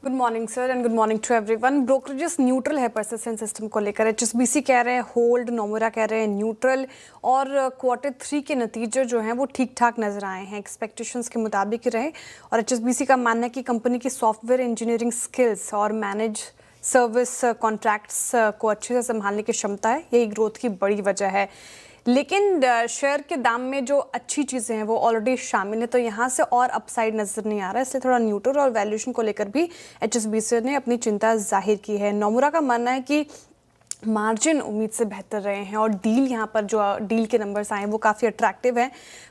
Good morning sir and good morning to everyone. Brokerages neutral है persistent system को लेकर। HSBC कह रहे हैं होल्ड, नोमुरा कह रहे हैं न्यूट्रल, और Q3 के नतीजे जो हैं वो ठीक ठाक नजर आए हैं, एक्सपेक्टेशंस के मुताबिक ही रहे। और एचएसबीसी का मानना है कि कंपनी की सॉफ्टवेयर इंजीनियरिंग स्किल्स और मैनेज सर्विस कॉन्ट्रैक्ट्स को अच्छे से संभालने की क्षमता है, यही ग्रोथ की बड़ी वजह है। लेकिन शेयर के दाम में जो अच्छी चीज़ें हैं वो ऑलरेडी शामिल है, तो यहाँ से और अपसाइड नज़र नहीं आ रहा है, इसलिए थोड़ा न्यूट्रल और वैल्यूएशन को लेकर भी एचएसबीसी ने अपनी चिंता जाहिर की है। नोमुरा का मानना है कि मार्जिन उम्मीद से बेहतर रहे हैं और डील यहाँ पर जो डील के नंबर्स आए हैं वो काफ़ी अट्रैक्टिव हैं।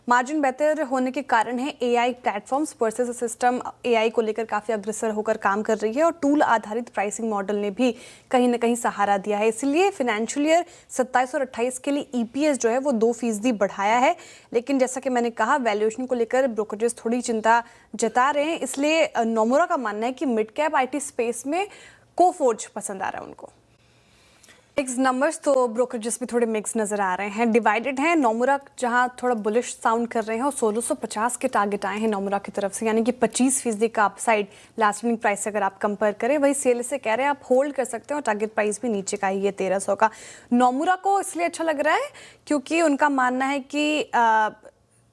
मार्जिन बेहतर होने के कारण है AI platforms versus system AI को लेकर काफ़ी अग्रसर होकर काम कर रही है और टूल आधारित प्राइसिंग मॉडल ने भी कहीं ना कहीं सहारा दिया है। इसलिए फिनेंशियल ईयर 27 और 28 के लिए ईपीएस जो है वो 2% बढ़ाया है। लेकिन जैसा कि मैंने कहा, वैल्यूएशन को लेकर ब्रोकरेजेस थोड़ी चिंता जता रहे हैं, इसलिए नोमुरा का मानना है कि मिड कैप आईटी स्पेस में कोफोर्ज पसंद आ रहा है उनको। मिक्स नंबर्स तो ब्रोकरेजेस भी थोड़े मिक्स नजर आ रहे हैं, डिवाइडेड हैं। नोमुरा जहां थोड़ा बुलिश साउंड कर रहे हैं और 1650 के टारगेट आए हैं नोमुरा की तरफ से, यानी कि 25% का अपसाइड लास्ट रनिंग प्राइस से अगर आप कंपेयर करें। वही सेल से कह रहे हैं आप होल्ड कर सकते हैं और टारगेट प्राइस भी नीचे का ही है 1300 का। नोमुरा को इसलिए अच्छा लग रहा है क्योंकि उनका मानना है कि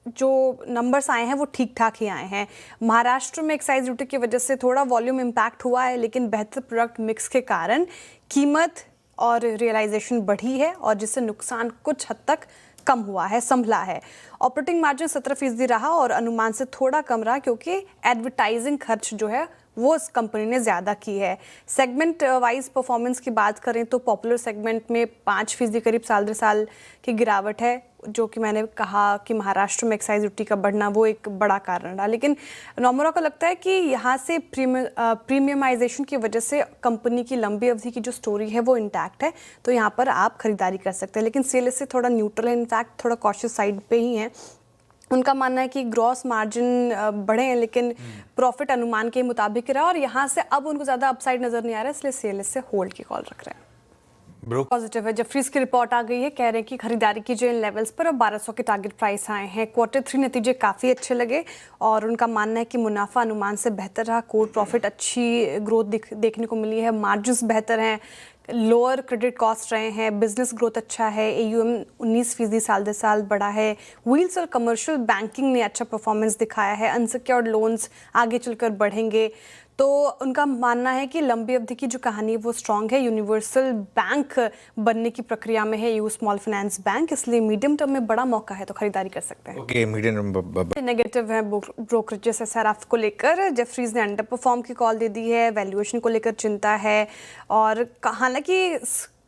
जो नंबर्स आए हैं वो ठीक ठाक ही आए हैं। महाराष्ट्र में एक्साइज ड्यूटी की वजह से थोड़ा वॉल्यूम इम्पैक्ट हुआ है, लेकिन बेहतर प्रोडक्ट मिक्स के कारण कीमत और रियलाइजेशन बढ़ी है और जिससे नुकसान कुछ हद तक कम हुआ है, संभला है। ऑपरेटिंग मार्जिन 17% रहा और अनुमान से थोड़ा कम रहा क्योंकि एडवर्टाइजिंग खर्च जो है वो इस कंपनी ने ज़्यादा की है। सेगमेंट वाइज परफॉर्मेंस की बात करें तो पॉपुलर सेगमेंट में 5% करीब साल दर साल की गिरावट है, जो कि मैंने कहा कि महाराष्ट्र में एक्साइज ड्यूटी का बढ़ना वो एक बड़ा कारण रहा। लेकिन नोमुरा को लगता है कि यहाँ से प्रीमियमाइजेशन की वजह से कंपनी की लंबी अवधि की जो स्टोरी है वो इंटैक्ट है, तो यहाँ पर आप खरीदारी कर सकते हैं। लेकिन सेल से थोड़ा न्यूट्रल है, इनफैक्ट थोड़ा कॉशियस साइड पे ही है। उनका मानना है कि ग्रॉस मार्जिन बढ़े हैं लेकिन प्रॉफिट अनुमान के मुताबिक रहा और यहाँ से अब उनको ज़्यादा अपसाइड नज़र नहीं आ रहा है, इसलिए सेल से होल्ड की कॉल रख रहे हैं। पॉजिटिव है, जफरीज की रिपोर्ट आ गई है, कह रहे हैं कि खरीदारी कीजिए इन लेवल्स पर। अब 1200 के टारगेट प्राइस आए हैं। Q3 नतीजे काफ़ी अच्छे लगे और उनका मानना है कि मुनाफा अनुमान से बेहतर रहा, कोर प्रॉफिट अच्छी ग्रोथ देखने को मिली है, मार्जिन्स बेहतर हैं, लोअर क्रेडिट कॉस्ट रहे हैं, बिजनेस ग्रोथ अच्छा है, AUM 19% साल दर साल बढ़ा है। व्हील्स और कमर्शियल बैंकिंग ने अच्छा परफॉर्मेंस दिखाया है, अनसिक्योर्ड लोन्स आगे चलकर बढ़ेंगे। तो उनका मानना है कि लंबी अवधि की जो कहानी है वो स्ट्रांग है, यूनिवर्सल बैंक बनने की प्रक्रिया में है यू स्मॉल फाइनेंस बैंक, इसलिए मीडियम टर्म में बड़ा मौका है तो खरीदारी कर सकते हैं। ओके, मीडियम नेगेटिव है ब्रोकरेजेस SRF को लेकर। जेफरीज ने अंडर परफॉर्म की कॉल दे दी है, वैल्यूएशन को लेकर चिंता है और हालांकि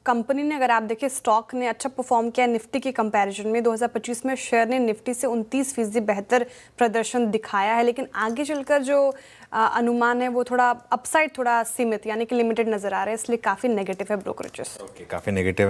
कंपनी ने, अगर आप देखें, स्टॉक ने अच्छा परफॉर्म किया निफ्टी के कंपैरिजन में। 2025 में शेयर ने निफ्टी से 29% बेहतर प्रदर्शन दिखाया है, लेकिन आगे चलकर जो अनुमान है वो थोड़ा अपसाइड, थोड़ा सीमित यानी कि लिमिटेड नजर आ रहा है, इसलिए काफ़ी नेगेटिव है ब्रोकरेजेस। ओके, काफ़ी नेगेटिव है।